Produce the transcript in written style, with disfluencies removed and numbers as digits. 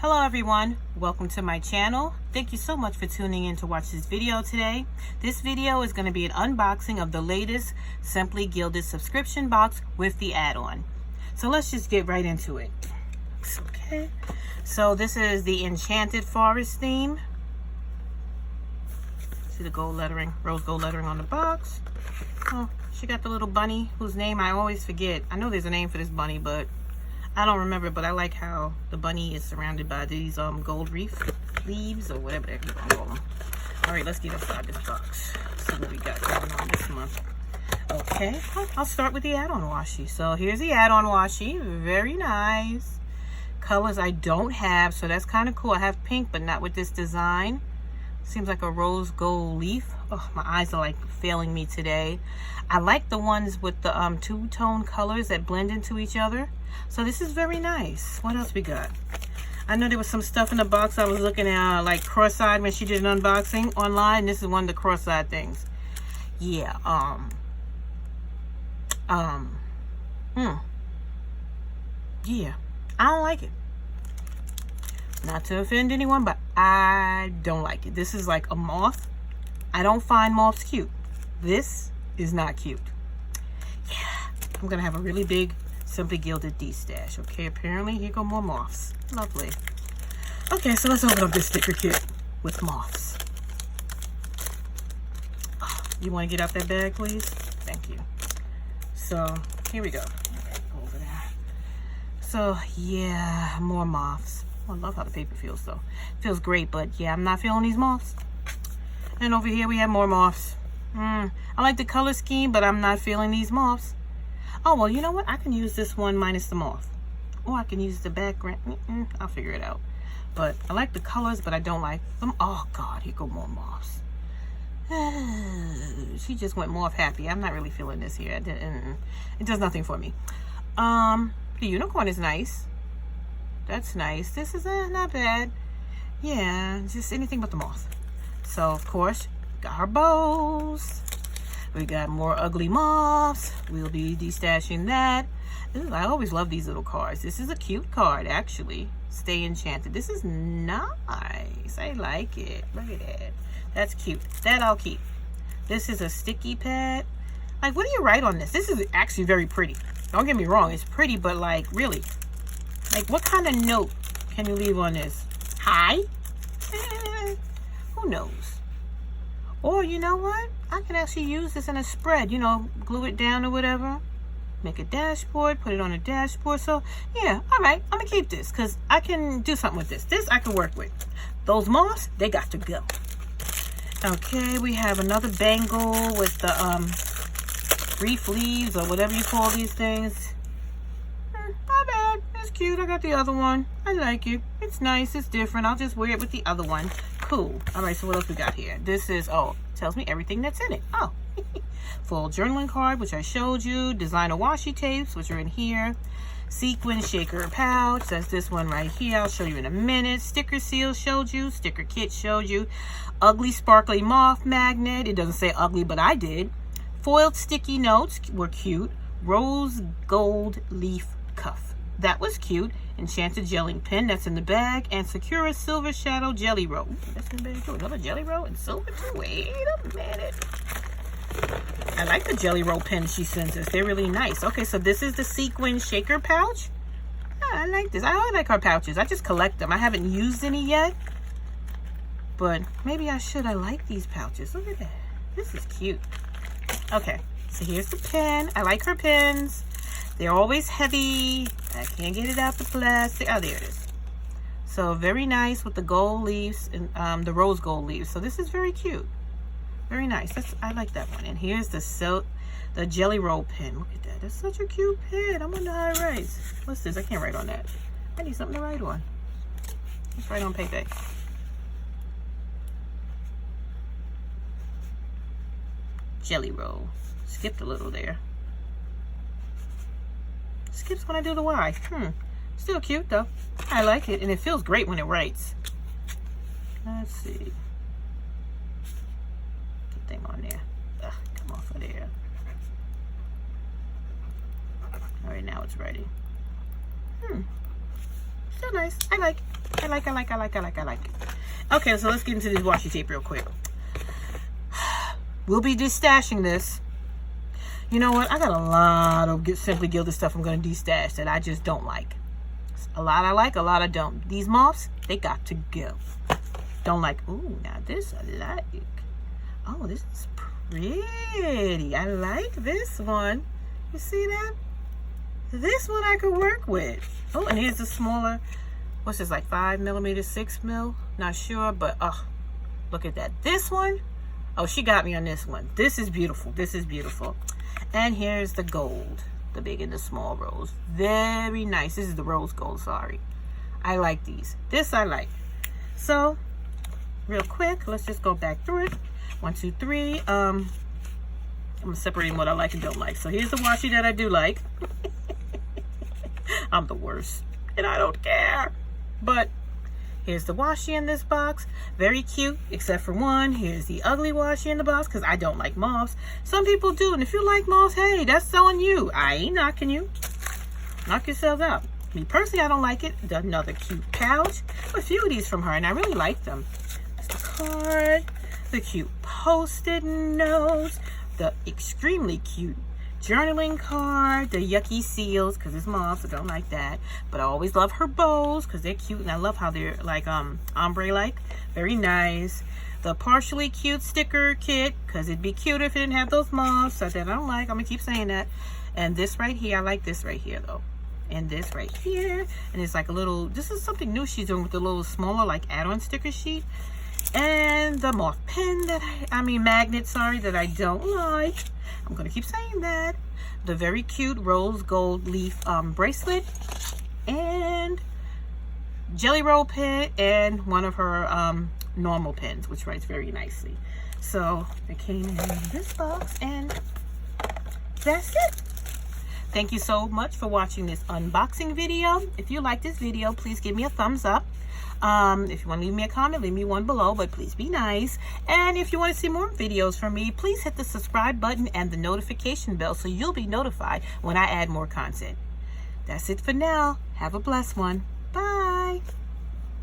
Hello everyone, welcome to my channel. Thank you so much for tuning in to watch this video today. This video is going to be an unboxing of the latest Simply Gilded subscription box with the add-on. So let's just get right into it. Okay, so this is the Enchanted Forest theme. See the gold lettering, rose gold lettering on the box. Oh, she got the little bunny whose name I always forget. I know there's a name for this bunny, but I don't remember, but I like how the bunny is surrounded by these gold leaves or whatever you want to call them. All right, let's get inside this box. See what we got going on this month. Okay, I'll start with the add-on washi. So here's the add-on washi. Very nice. Colors I don't have, so that's kind of cool. I have pink, but not with this design. Seems like a rose gold leaf. Oh, my eyes are like failing me today. I like the ones with the two-tone colors that blend into each other. So this is very nice. What else we got? I know there was some stuff in the box I was looking at, like cross-eyed when she did an unboxing online. This is one of the cross-eyed things. Yeah, yeah, I don't like it. Not to offend anyone, but I don't like it. This is like a moth. I don't find moths cute. This is not cute. Yeah, I'm gonna have a really big Simply Gilded D-stash. Okay, apparently here go more moths. Lovely. Okay, so let's open up this sticker kit with moths. Oh, you want to get out that bag, please? Thank you. So here we go. Go over there. So yeah, more moths. I love how the paper feels though. It feels great, but yeah, I'm not feeling these moths. And over here we have more moths. I like the color scheme, but I'm not feeling these moths. Oh, well, you know what? I can use this one minus the moth. Or I can use the background. I'll figure it out. But I like the colors, but I don't like them. Oh, God, here go more moths. She just went moth happy. I'm not really feeling this here. It does nothing for me. The unicorn is nice. That's nice. This is not bad. Yeah, just anything but the moth. So, of course, got our bows. We got more ugly moths. We'll be destashing that. Ooh, I always love these little cards. This is a cute card, actually. Stay Enchanted. This is nice. I like it. Look at that. That's cute. That I'll keep. This is a sticky pad. Like, what do you write on this? This is actually very pretty. Don't get me wrong. It's pretty, but like, really. Like, what kind of note can you leave on this? Hi? Who knows? Or, you know what? I can actually use this in a spread. You know, glue it down or whatever. Make a dashboard. Put it on a dashboard. So, yeah. All right. I'm going to keep this because I can do something with this. This I can work with. Those moths, they got to go. Okay. We have another bangle with the reef leaves or whatever you call these things. Not bad. It's cute. I got the other one. I like it. It's nice. It's different. I'll just wear it with the other one. Cool. All right, so what else we got here? This is, tells me everything that's in it. Oh, full journaling card, which I showed you. Designer washi tapes, which are in here. Sequin shaker pouch. That's this one right here. I'll show you in a minute. Sticker seal showed you. Sticker kit showed you. Ugly sparkly moth magnet. It doesn't say ugly, but I did. Foiled sticky notes were cute. Rose gold leaf cuff. That was cute. Enchanted gelling pen, that's in the bag. And Sakura silver shadow jelly roll. Ooh, that's in the bag too. Another jelly roll in silver too. Wait a minute. I like the jelly roll pens she sends us. They're really nice. Okay, so this is the sequin shaker pouch. I like this. I really like her pouches. I just collect them. I haven't used any yet. But maybe I should. I like these pouches. Look at that. This is cute. Okay, so here's the pen. I like her pens. They're always heavy. I can't get it out the plastic. Oh, there it is. So very nice with the gold leaves and the rose gold leaves. So this is very cute. Very nice. I like that one. And here's the jelly roll pen. Look at that. That's such a cute pen. I wonder how it writes. What's this? I can't write on that. I need something to write on. Let's write on paper. Jelly roll. Skipped a little there. Skips when I do the Y. Still cute though. I like it, and it feels great when it writes. Let's see. The thing on there. Ugh, come off of there. All right, now it's writing. Still nice. I like it. I like it. Okay, so let's get into this washi tape real quick. We'll be destashing this. You know what? I got a lot of Simply Gilded stuff I'm going to destash that I just don't like. A lot I like, a lot I don't. These moths, they got to go. Don't like. Ooh, now this I like. Oh, this is pretty. I like this one. You see that? This one I could work with. Oh, and here's the smaller. What's this, like 5 millimeters, 6 mil? Not sure, but look at that. This one, oh, she got me on this one. This is beautiful. This is beautiful. And here's the gold, the big and the small rose. Very nice. This is the rose gold, sorry. I like these. This I like. So, real quick, let's just go back through it. 1, 2, 3. I'm separating what I like and don't like. So here's the washi that I do like. I'm the worst, and I don't care. But here's the washi in this box. Very cute, except for one. Here's the ugly washi in the box, because I don't like moths. Some people do, and if you like moths, hey, that's on you. I ain't knocking you. Knock yourselves out. Me personally, I don't like it. Another cute pouch. A few of these from her, and I really like them. There's the card, the cute post-it notes, the extremely cute journaling card, the yucky seals, because it's moths, so don't like that. But I always love her bows, because they're cute, and I love how they're like ombre-like. Very nice. The partially cute sticker kit, because it'd be cuter if it didn't have those moths, so that I don't like. I'm going to keep saying that. And this right here, I like this right here, though. And this right here. And it's like a little, this is something new she's doing with the little smaller, like, add-on sticker sheet. And the moth pin that magnet, sorry, that I don't like. I'm going to keep saying that. The very cute rose gold leaf bracelet. And jelly roll pin. And one of her normal pins, which writes very nicely. So, it came in this box. And that's it. Thank you so much for watching this unboxing video. If you like this video, please give me a thumbs up. If you want to leave me a comment, leave me one below, but please be nice. And if you want to see more videos from me, please hit the subscribe button and the notification bell so you'll be notified when I add more content. That's it for now. Have a blessed one.